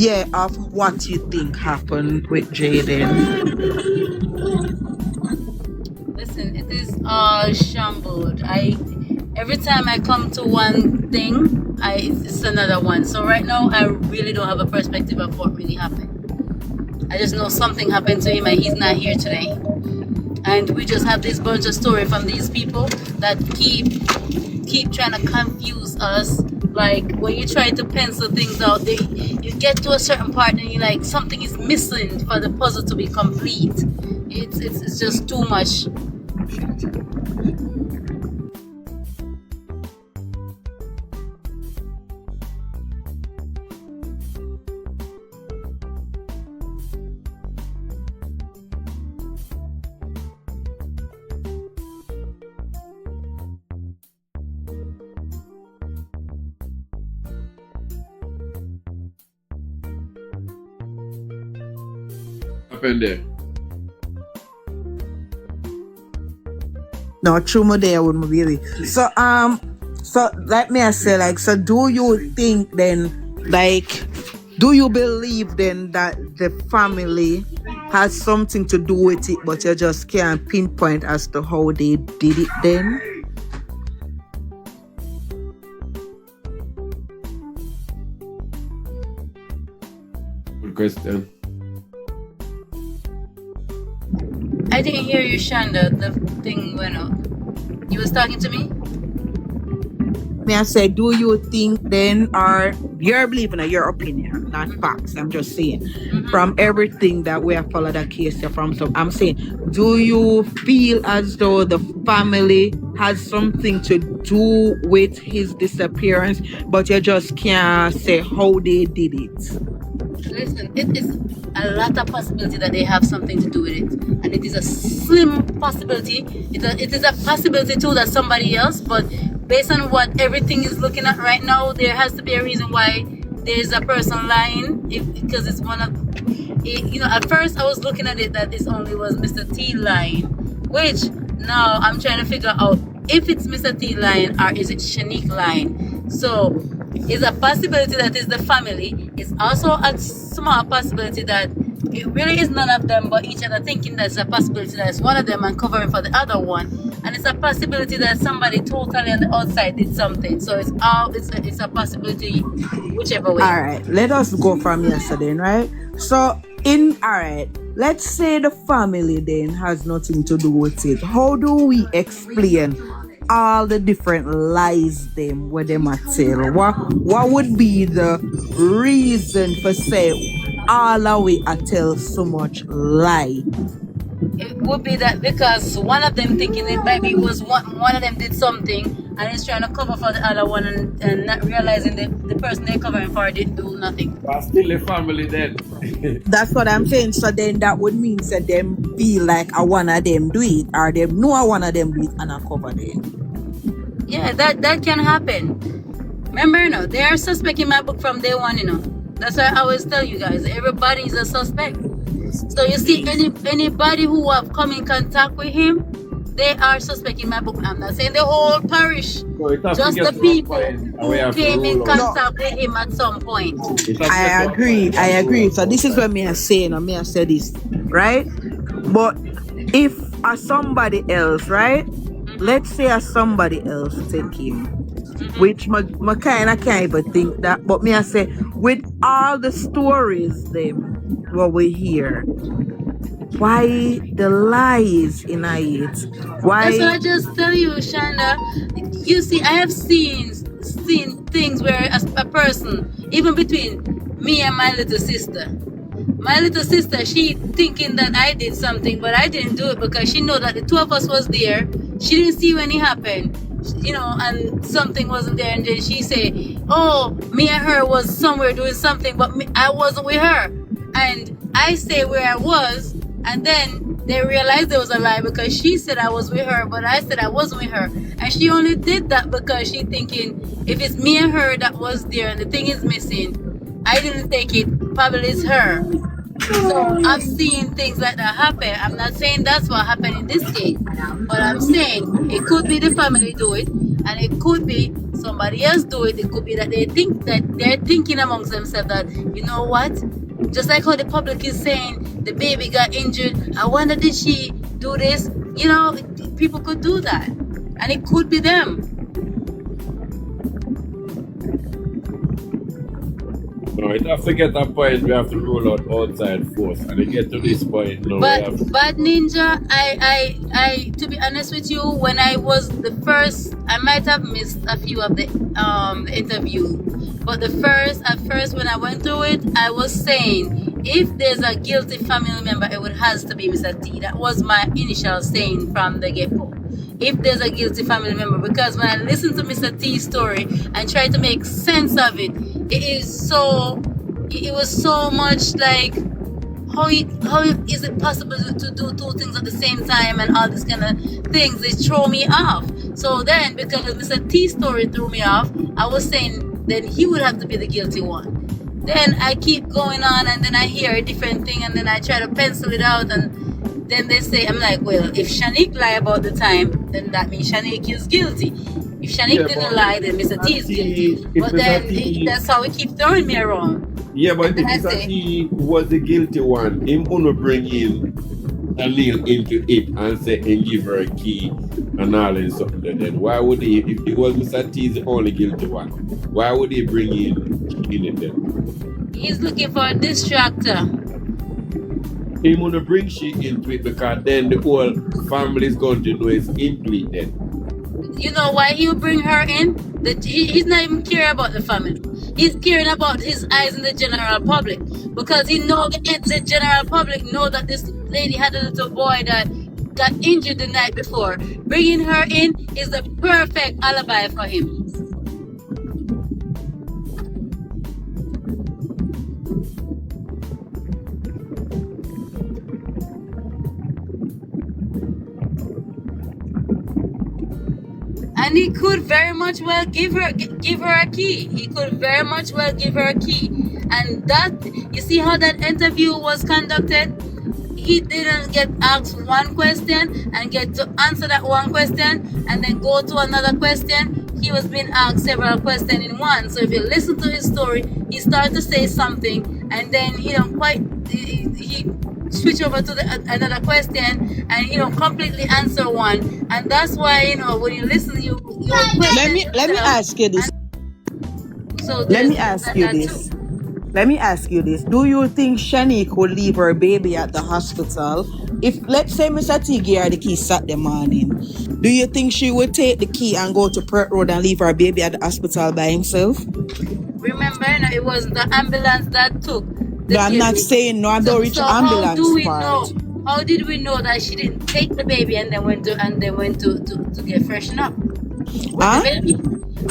Yeah, of what you think happened with Jayden. Listen, it is all shambled. Every time I come to one thing, it's another one. So right now, I really don't have a perspective of what really happened. I just know something happened to him and he's not here today. And we just have this bunch of story from these people that keep trying to confuse us. Like when you try to pencil things out, you get to a certain part and you're like, something is missing for the puzzle to be complete. It's just too much. Happened there? No, true my there with my baby. So let me say, like, so do you think then, like, do you believe then that the family has something to do with it, but you just can't pinpoint as to how they did it then? Good question. I didn't hear you, Shanda. The thing went up. You was talking to me? May I say, do you think then, or you're believing in your opinion, not facts, I'm just saying, from everything that we have followed that case here from, so I'm saying, do you feel as though the family has something to do with his disappearance, but you just can't say how they did it? Listen, it is a lot of possibility that they have something to do with it, and it is a slim possibility. It is a possibility too that somebody else, but based on what everything is looking at right now, there has to be a reason why there's a person lying. Because it's one of, at first I was looking at it that this only was Mr. T lying, which now I'm trying to figure out if it's Mr. T lying or is it Shanique lying. So it's a possibility that it's the family. It's also a small possibility that it really is none of them but each other, thinking there's a possibility that it's one of them and covering for the other one. And it's a possibility that somebody totally on the outside did something. So it's a possibility whichever way. All right, let us go from yesterday, right? So let's say the family then has nothing to do with it. How do we explain all the different lies them where they might tell? What would be the reason for say all the way I tell so much lie? It would be that because one of them thinking it maybe was one of them did something and is trying to cover for the other one and not realizing that the person they're covering for didn't do nothing. But still a family then. That's what I'm saying. So then that would mean that them feel like I one of them do it, or them know I one of them do it and I cover them. Yeah, that can happen. Remember, they are suspect in my book from day one, That's why I always tell you guys, everybody is a suspect. So you see, anybody who have come in contact with him, they are suspect in my book. I'm not saying the whole parish, just the people who came in contact with him at some point. I agree. So this is what me I say, me I say this, right? But if somebody else, right? Let's say somebody else take him, which my kind of can't even think that, but me I say, with all the stories them what we hear, why the lies in it? Why? That's what I just tell you, Shanda. You see, I have seen things where a person, even between me and my little sister, she thinking that I did something, but I didn't do it because she know that the two of us was there. She didn't see when it happened, and something wasn't there. And then she say, oh, me and her was somewhere doing something, but I wasn't with her. And I say where I was, and then they realized there was a lie because she said I was with her, but I said I wasn't with her. And she only did that because she thinking if it's me and her that was there and the thing is missing, I didn't take it, probably it's her. So I've seen things like that happen. I'm not saying that's what happened in this case, but I'm saying it could be the family do it, and it could be somebody else do it, it could be that they think that they're thinking amongst themselves that, you know what? Just like how the public is saying the baby got injured, I wonder did she do this? You know, people could do that. And it could be them. No, it have to get a point we have to rule out outside force. And it get to this point now. But Ninja, I to be honest with you, when I was the first, I might have missed a few of the interview. But at first when I went through it, I was saying if there's a guilty family member, it has to be Mr. T. That was my initial saying from the get-go. If there's a guilty family member, because when I listened to Mr. T's story and tried to make sense of it, it was so much like how is it possible to do two things at the same time and all these kind of things. They throw me off. So then, because Mr. T's story threw me off, I was saying then he would have to be the guilty one. Then I keep going on, and then I hear a different thing, and then I try to pencil it out, and then they say, I'm like, well, if Shanique lied about the time, then that means Shanique is guilty. If Shanique didn't lie, then Mr. T is guilty. But then that's how it keep throwing me around. Yeah, but if Mr. T was the guilty one, him gonna bring in Anil into it and say and give her a key and all and something. Then why would he, if it was Mr. T is the only guilty one, why would he bring in it then? He's looking for a distractor. He gonna bring she into it because then the whole family is going to know it's into it then. You know why he would bring her in? He's not even caring about the family. He's caring about his eyes in the general public, because he knows the general public know that this lady had a little boy that got injured the night before. Bringing her in is the perfect alibi for him. And he could very much well give her a key. He could very much well give her a key. And that, you see how that interview was conducted? He didn't get asked one question and get to answer that one question and then go to another question. He was being asked several questions in one. So if you listen to his story, he started to say something and then he switch over to another question and completely answer one. And that's why when you listen, let me ask you this. Let me ask you this. Do you think Shanique would leave her baby at the hospital if, let's say, Mr. T gave her the key Saturday morning? Do you think she would take the key and go to Perth Road and leave her baby at the hospital by himself? Remember, it was the ambulance that took. No, I'm not saying no. I don't reach ambulance how do we part. know? How did we know that she didn't take the baby and then went to get freshened up? Huh? The baby?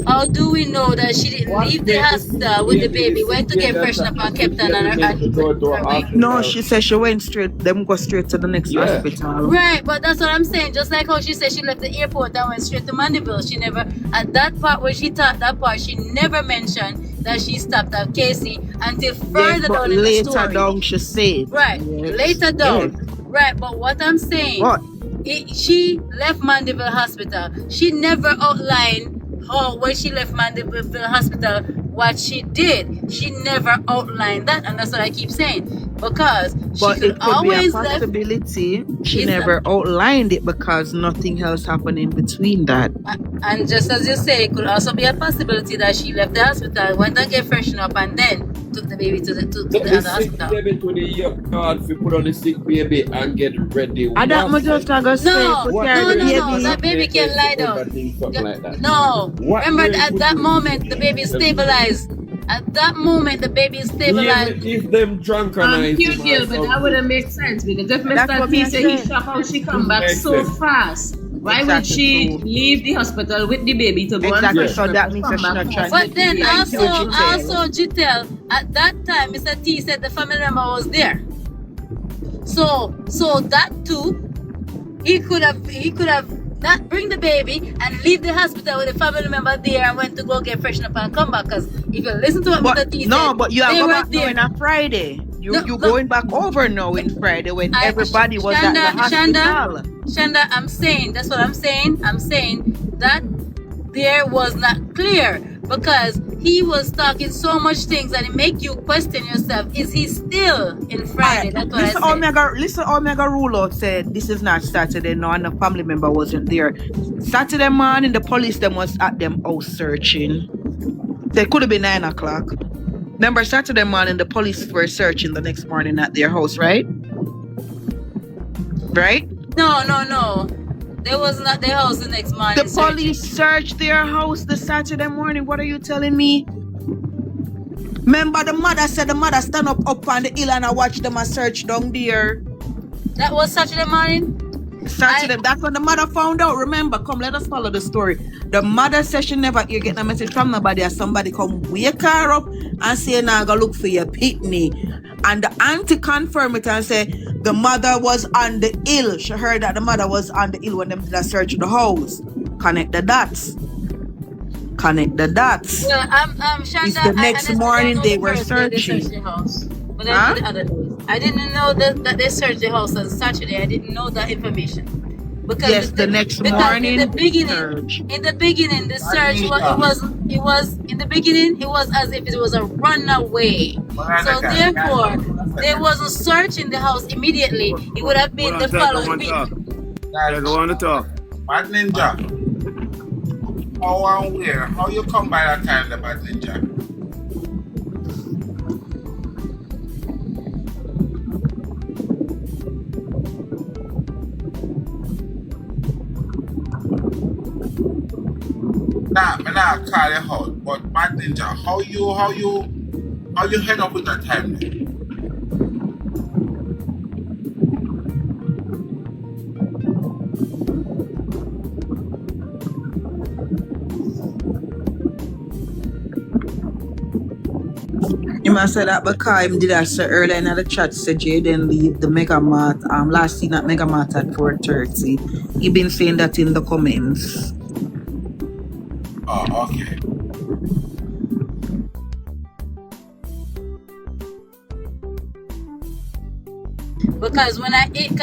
How do we know that she didn't leave the hospital with the baby, went to get freshened up and kept on her way? No, she said she went straight. Them go straight to the next hospital. Right, but that's what I'm saying. Just like how she said she left the airport and went straight to Mandeville. She never, at that part where she taught that part, she never mentioned that she stopped at Casey until further down in the story. Later down, she said. Right, later down. Yes. Right, but what I'm saying, she left Mandeville Hospital. She never outlined when she left Mandeville Hospital what she did. She never outlined that, and that's what I keep saying. Because she could always be a possibility she never outlined it because nothing else happened in between that. And just as you say, it could also be a possibility that she left the hospital, went and get freshened up, and then took the baby to the other hospital. Baby to the yard, we put on the sick baby and get ready. And that much just not gonna say. No, that baby can lie down. No, remember at that moment the baby is stabilized. At that moment, the baby is stabilized. If them drunk and cute girl, but that wouldn't make sense because if Mr. T said he shocked how she come back so fast, why would she leave the hospital with the baby to go and so that means she's not trying. But then also, Giselle, at that time, Mr. T said the family member was there. So that too, he could have not bring the baby and leave the hospital with the family member there and went to go get freshened up and come back. Because if you listen to what Mr. T said, but you are going back now in a Friday. You going back over now in Friday when everybody was at the hospital. Shanda, I'm saying, that's what I'm saying. I'm saying that there was not clear because he was talking so much things that it make you question yourself. Is he still in Friday? That's what listen, I said. Listen, Omega rule out said this is not Saturday. No, and the family member wasn't there. Saturday morning, the police them was at them house searching. They could have been 9 o'clock. Remember, Saturday morning, the police were searching the next morning at their house, right? Right? No. They wasn't at their house the next morning. The police searched their house the Saturday morning. What are you telling me? Remember, the mother said the mother stand up on the hill and I watch them a search down there. That was Saturday morning? That's when the mother found out. Remember, come, let us follow the story. The mother said she never hear getting a message from nobody, as somebody come wake her up and say, now go look for your pitney. And the auntie confirmed it and say the mother was on the hill. She heard that the mother was on the hill when them did a search the house. Connect the dots. Well, I'm Shanda, it's the next morning they were searching. The house. But I did the other days. I didn't know that they searched the house on Saturday. I didn't know that information. Because yes, the next morning. In the beginning, the search it was as if it was a runaway. So therefore, they wasn't searching the house immediately. It would have been the following week. Guys, go on to talk. Bad Ninja. How and where? How you come by that time, the Bad Ninja? Nah, I not call you out, but Bad Ninja, how you head up with that time then? You must say that because him did that so early in the chat said Jayden leave the Mega Mart last seen at Mega Mart at 4:30. He been saying that in the comments. Oh, okay. Because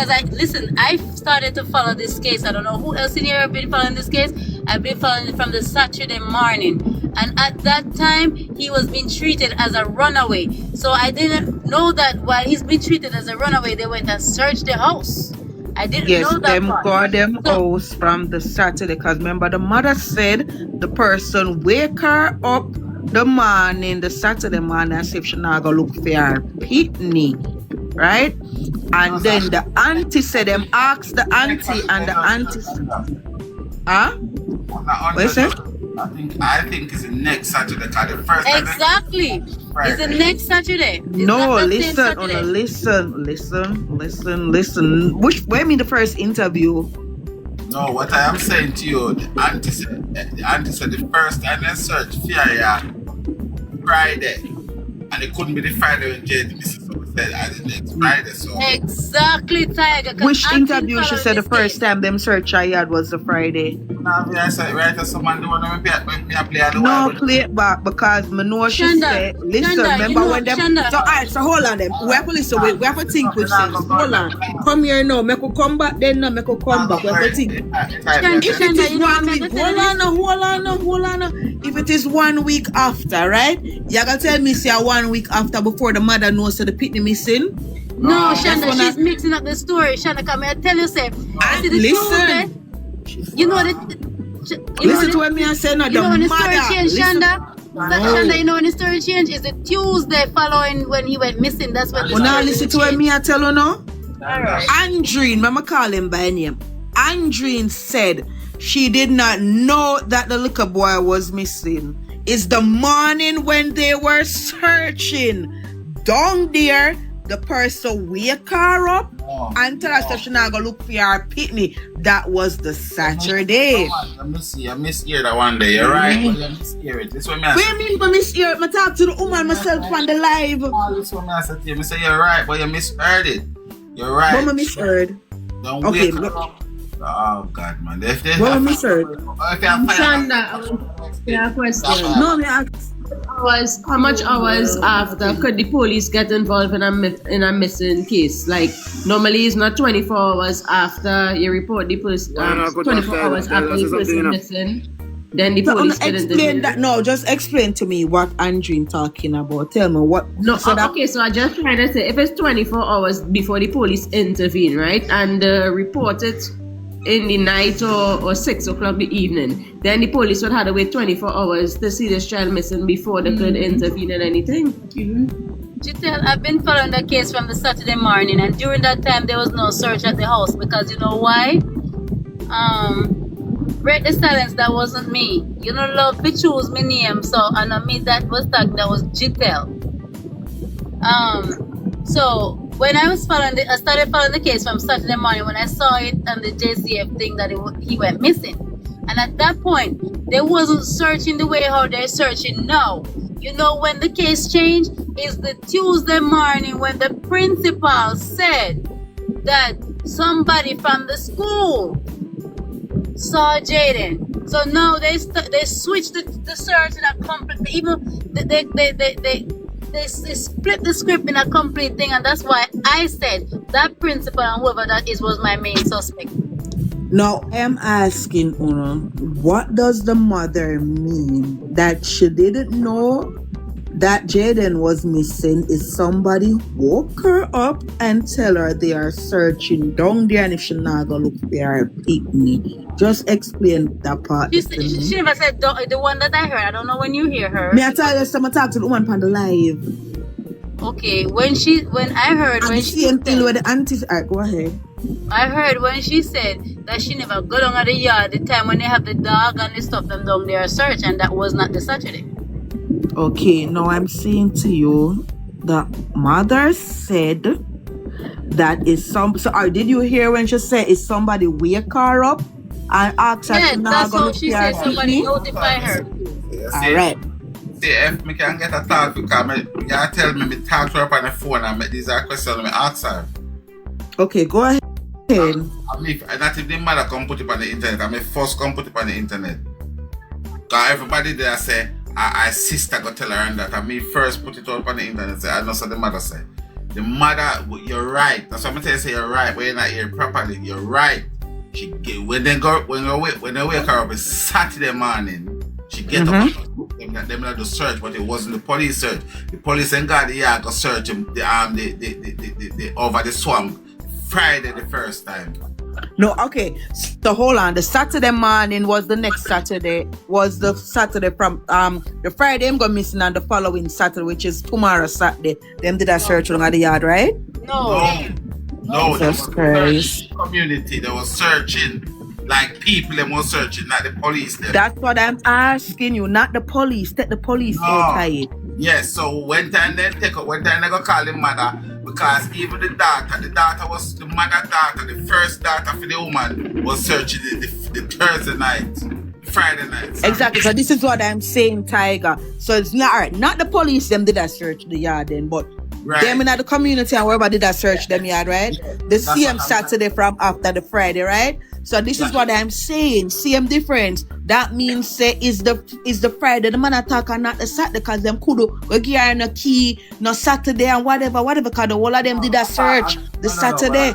I started to follow this case. I don't know who else in here have been following this case. I've been following it from the Saturday morning. And at that time, he was being treated as a runaway. So I didn't know that while he's being treated as a runaway, they went and searched the house. I didn't know that them got them house from the Saturday. Because remember, the mother said the person wake her up the Saturday morning, and see if she not go look for her pitney. Right? And then the auntie said them asked the auntie and the auntie what you say? I think it's the next Saturday, because the first exactly. It's the next Saturday. Listen. Where mean the first interview? No, what I am saying to you, the auntie said the first time they searched for Friday. And it couldn't be the Friday when Jayden said the next Friday. So exactly, Tiger. Which interview she said the first time them search I had was the Friday? No, play it back because I know she said, listen, remember when them. So alright, so hold on them. We have to listen, we have to think with things. Hold on. Come here now, make you come back then now, make you come back. We have to think. If it is 1 week, hold on. If it is 1 week after, right? You gotta tell me say 1 week after before the mother knows that the pitney missing. No, Shanda, she's mixing up the story. Shanda, come here, tell you say. Listen. You know that. Listen to what me I say now. You know when the story changed, Shanda? No. Shanda, you know when the story changed? It's the Tuesday following when he went missing. That's when the story now listen to what me I tell you now. Alright. Andreen, mama call him by name. Andreen said she did not know that the little boy was missing. It's the morning when they were searching. Down there, the person wake her up and tell her she not gonna look for her pitney. That was the Saturday. I miss hear that one day, you're right? But you miss hear it. This one me I What do you mean I miss hear it? I talk to the woman myself on the live. This one me I said to you. I say you're right, but you misheard it. You're right. Mama misheard. Don't Okay, wake up. Oh God, man. Mama misheard. Shanda, I want to ask you a question. No, me ask. How much hours after could the police get involved in a missing case? Like normally it's not 24 hours after you report the person. 24 hours after the person missing. Then the So police could explain intervene. that. No, just explain to me what Andreen talking about. Tell me what. No, so that, okay, so I just trying to say, if it's 24 hours before the police intervene, right, and report it in the night or 6 o'clock the evening, then the police would have to wait 24 hours to see this child missing before they could intervene in anything. Jitel, I've been following the case from the Saturday morning, and during that time there was no search at the house because you know why? Break the silence, that wasn't me. You know, love to choose my name, so and I mean that was Jitel. So when I started following the case from Saturday morning when I saw it on the JCF thing that he went missing. And at that point, they wasn't searching the way how they're searching now. You know when the case changed is the Tuesday morning when the principal said that somebody from the school saw Jayden. So now they switched the search in a complete, even they split the script in a complete thing, and that's why I said that principal and whoever that is was my main suspect. now I'm asking Uno, what does the mother mean that she didn't know that Jayden was missing? Is somebody woke her up and tell her they are searching down there, and if she not gonna look for her picnic? Just explain that part. She never said the one that I heard. I don't know when you hear her. Me I tell you, someone talk to the woman on the live. Okay, when I heard And when the she same thing with the aunties. Alright, go ahead. I heard when she said that she never go down at the yard the time when they have the dog and the stuff them down there search, and that was not the Saturday. Okay, now I'm saying to you, the mother said that is some. So, did you hear when she said, "Is somebody wake her up and ask her Yeah, to now that's go how look she for her said somebody picnic?" notify her. All right. See, if me can get a talk because you tell me talk to her on the phone and make these are questions me ask her. Okay, go ahead. And not if the mother come put it on the internet, I may first come put it on the internet. Because everybody there say, our sister go tell her and that. And me first put it up on the internet. Say, I know what the mother say. The mother, you're right. That's what I'm telling you, say you're right. When you're not here properly, you're right. She get, when they wake her up, it's Saturday morning. She get up, them not do search, but it wasn't the police search. The police ain't got the yard go search them the over the swamp Friday the first time. No, okay. So hold on. The Saturday morning was the next Saturday. Was the Saturday from the Friday I'm going missing on the following Saturday, which is tomorrow Saturday. Them did a search along at the yard, right? No. Jesus Christ. Community, they was searching. Like people, them was searching, not the police. Them. That's what I'm asking you, not the police. Take the police outside. Yes, so when time they go call the mother, because even the daughter was the mother daughter, the first daughter for the woman was searching the Thursday night, Friday night. Sorry. Exactly. So this is what I'm saying, Tiger. So it's not alright. Not the police them did that search the yard then, but them in the community and wherever did that search them yard, right? The same Saturday from after the Friday, right? So this is what I'm saying. Same difference. That means say is the Friday the man attack and not the Saturday, because them could go give her no key, no Saturday and whatever, because the whole of them did that search the Saturday.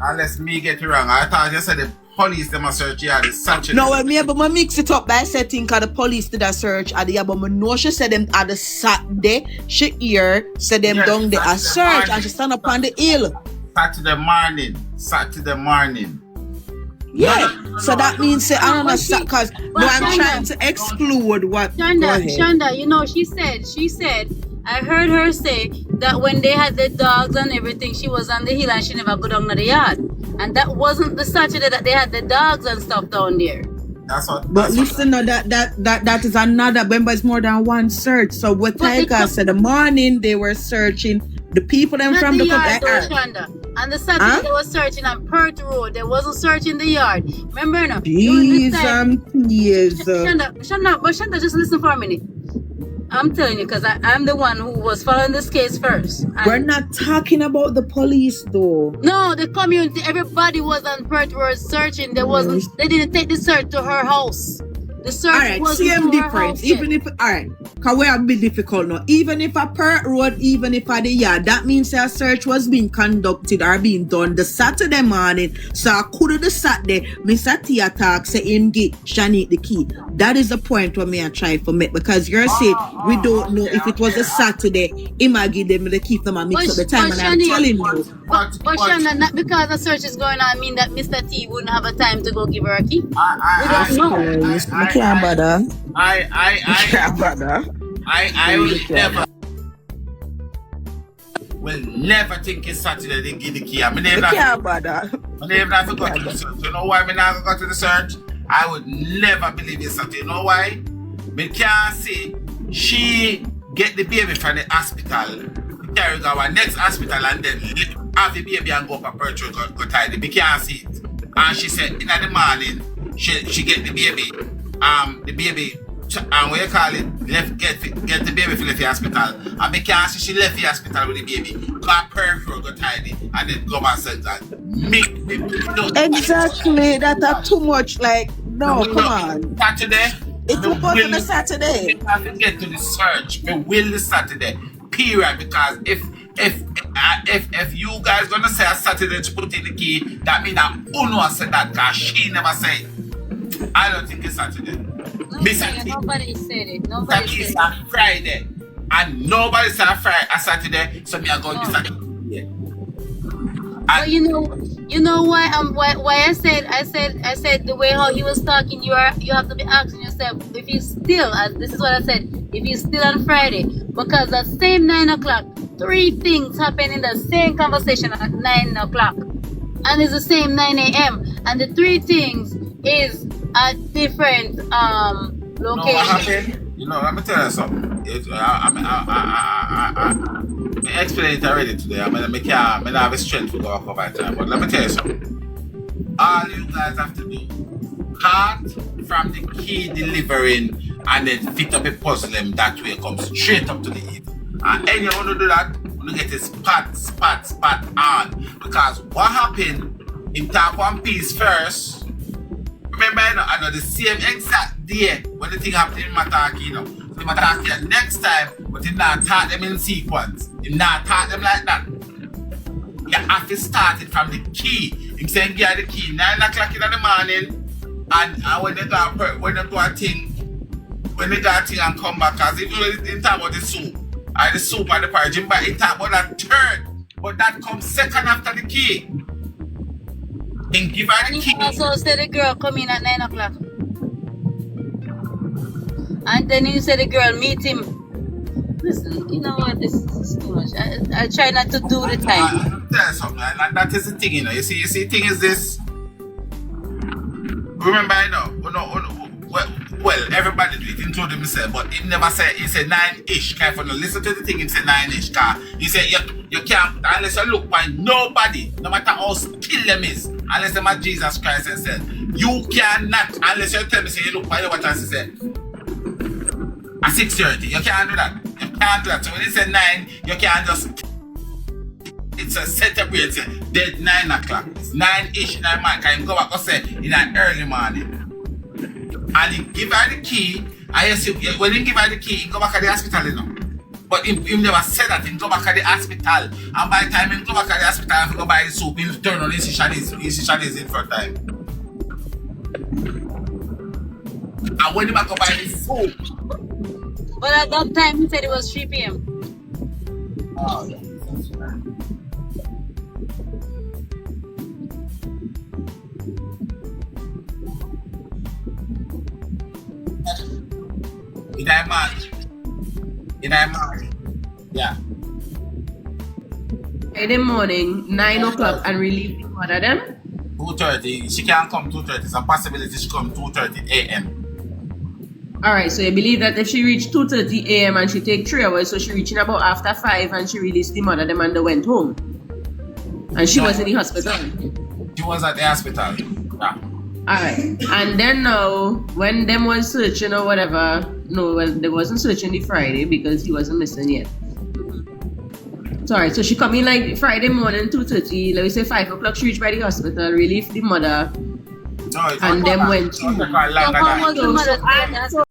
Unless me get it wrong. I thought you said the police them a search the Saturday. No, I mix it up by saying because the police did a search at the but I know she said them at the Saturday. She hear said them down there a search morning. And she stand up on the hill. Saturday morning. Yeah, so that means say I don't know because I'm trying to exclude what. Shonda, you know, she said, I heard her say that when they had the dogs and everything, she was on the hill and she never go down to the yard, and that wasn't the Saturday that they had the dogs and stuff down there. But listen, no, that is another. Remember, it's more than one search. So what Tiger said, the morning they were searching the people them from the yard, Shonda. And the Saturday they were searching on Perth Road. They wasn't searching the yard. Remember now? Yes. Shonda, just listen for a minute. I'm telling you, because I'm the one who was following this case first. We're not talking about the police though. No, the community, everybody was on Perth Road searching. They didn't take the search to her house. The search Alright, was same before her difference. house yet. Even if alright, cause we have been difficult now. Even if a per road, even if a the yard, that means a search was being conducted or being done the Saturday morning. So I could have the Saturday, Mr. Tia talk say him get Shanique the key. That is the point where me I try for me because you're saying we don't know if it was a Saturday, he might give them the key for my mix up the time and I'm telling you. But Shana, not because the search is going on, mean that Mr. T wouldn't have a time to go give her a key. I can't bother. I will never think it's Saturday they give the key. I mean, Can't bother. I never forgot to the search. You know why I never go to the search? I would never believe it's Saturday. You know why? Me can't see she get the baby from the hospital, carry her to our next hospital and then have the baby and go up a perch go tidy. Me can't see it. And she said in the morning she get the baby. The baby what you call it? Get the baby from the hospital. And me can't see she left the hospital with the baby. Go a perch go tidy and then go back and make me no. Exactly, that's too much. Like, no, come on. Saturday. It was on a Saturday. I have to get to the search. We will the Saturday. Period. Because if you guys gonna say a Saturday to put in the key, that means that Uno said that because she never said it. I don't think it's Saturday. Nobody said it. Nobody said it. A Friday. And nobody said a Saturday, so me are going to Saturday. Yeah. But you know why I said the way how he was talking, you have to be asking yourself if he's still, this is what I said, if he's still on Friday, because that same 9 o'clock, 3 things happen in the same conversation at 9 o'clock, and it's the same 9 a.m. and the 3 things is at different locations. You know what happened? You know, let me tell you something. I explained it already today. I don't have a strength to go up over time. But let me tell you something. All you guys have to do, start from the key delivering and then fit up a puzzle them that way, come straight up to the heat. And anyone who do that, you get a spot on. Because what happened in Tap One Piece first, remember, I know the same exact day when the thing happened in Mataki, you know. So the Mataki next time, but he not taught them in sequence. He not taught them like that. You have to start it from the key. He saying give the key 9 o'clock in the morning, and when they go a thing, when they go a thing and come back, because if you didn't talk about the soup and the porridge, but he talk about that third, but that comes second after the key. And give her the key. And he also said the girl come in at 9 o'clock. And then you said the girl meet him. Listen, you know what? This is too much. I try not to do the time. Let me tell you something, and that is the thing, you know. You see, the thing is this. Remember, well, everybody do it, including myself, but he never said, he said 9-ish. Kind of, listen to the thing, he said 9-ish. He said, you can't, unless you look by nobody, no matter how skilled them is, unless them are Jesus Christ and said, you cannot, unless you tell me, say, you look by what chance he said. At 6:30, you can't do that. You can't do that. So when he said 9, you can't just, it's a setup where it's dead 9 o'clock. It's 9-ish in the morning. Can you go back and say in an early morning? And he give her the key. I assume when he give her the key, he go back at the hospital, you know. But he never said that. He go back at the hospital. And by the time he go back at the hospital, if he go buy the soup, he'll turn on his Shanice in for a time. And when he go buy the soup. But at that time, he said it was 3 p.m. Oh, In that March. Yeah. Friday morning, 9 o'clock, and relieve the mother them. 2:30. She can't come 2:30. It's a possibility she come 2:30 a.m. Alright, so you believe that if she reached 2:30 a.m. and she take 3 hours, so she reaching about after 5 and she released the mother them and they went home. And she was in the hospital. She was at the hospital. Yeah. Alright. And then now, when them was searching or whatever, no, well, they wasn't searching the Friday because he wasn't missing yet. Sorry, so she come in like Friday morning, 2:30, let me say 5 o'clock, she reached by the hospital, relieved the mother. No, it's and them went no, through. it's longer So how than was the So, Mother's Day? so